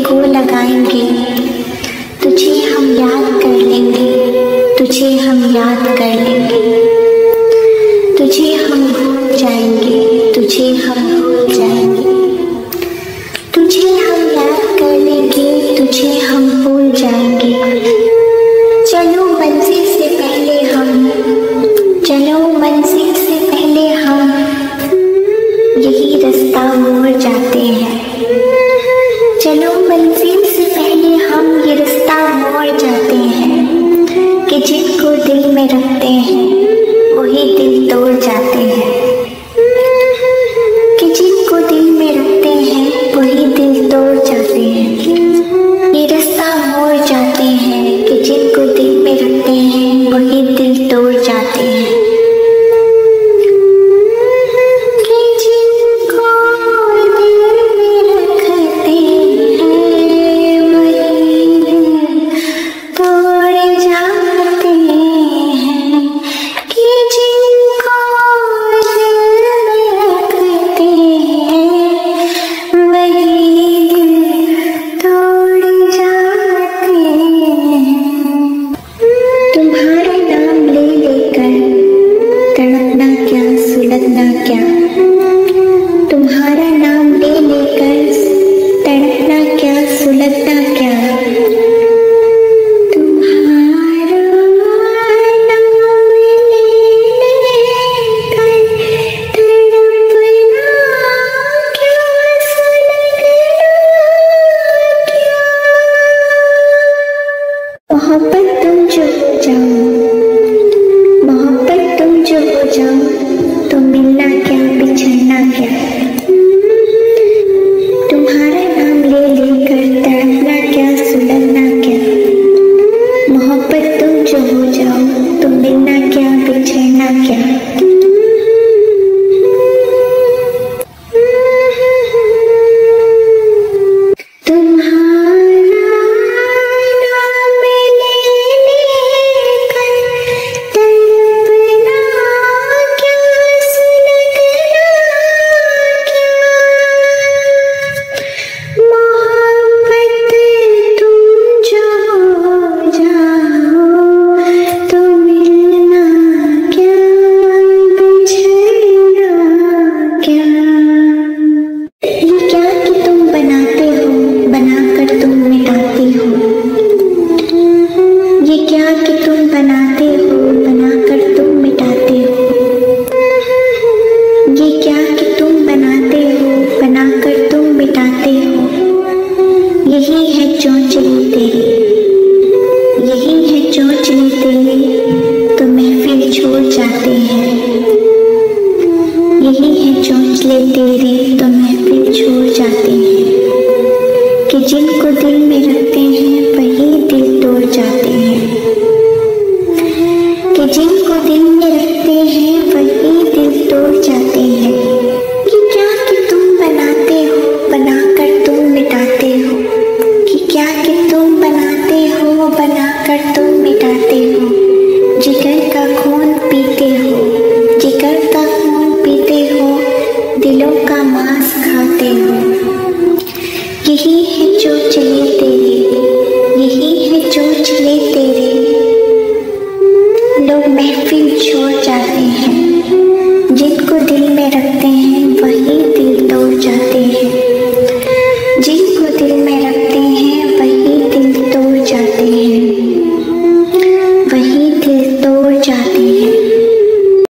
को लगाएंगे, तुझे हम याद कर लेंगे, तुझे हम याद कर लेंगे, तुझे हम भूल जाएंगे, तुझे हम भूल जाएंगे, तुझे हम याद कर लेंगे, तुझे हम भूल जाएंगे। चलो मंजिल से पहले हम, चलो मंजिल से पहले हम यही रास्ता मोड़ जाते हैं। चलो मंजिल से पहले हम ये रास्ता मोड़ जाते हैं कि जिनको दिल में रखते हैं वही दिल तोड़ जाते हैं, कि जिनको दिल में रखते हैं वही दिल तोड़ जाते हैं। ये रास्ता मोड़ जाते हैं कि जिनको दिल में रखते हैं वही दिल तोड़ जाते हैं। तुम्हारा नाम ले लेकर तड़पना क्या, सुलगना क्या, तुम्हारा नाम ले लेकर तड़पना क्या, सुलगना क्या। मोहब्बत तुम जो हो जाओ, मोहब्बत तुम जो हो जाओ, तो मिलना क्या, बिछड़ना क्या। तुम्हारा नाम ले लेकर तड़पना क्या, सुलगना क्या। मोहब्बत तुम जो हो जाओ, तो मिलना क्या, बिछड़ना क्या। यही है चोंचली तेरी, यही है चोंचली तेरी, तो महफिल छोड़ जाते हैं। यही है चोंचले तेरे, तो महफिल छोड़ जाते हैं, कि जिनको दिल में रखते हैं वही दिल तोड़ जाते हैं, कि जिनको दिल में रखते हैं वही दिल तोड़ जाते हैं। कि क्या कि तुम बनाते हो, बनाकर तुम मिटाते हो, क्या कि तुम बनाते हो, बनाकर तुम मिटाते हो। जिगर का खून पीते हो, जिगर का खून पीते हो, दिलों का मांस खाते हो। यही है जो चले तेरे, यही है जो चले तेरे, लोग महफिल छोड़ जाते हैं, जिनको दिल में रखते हैं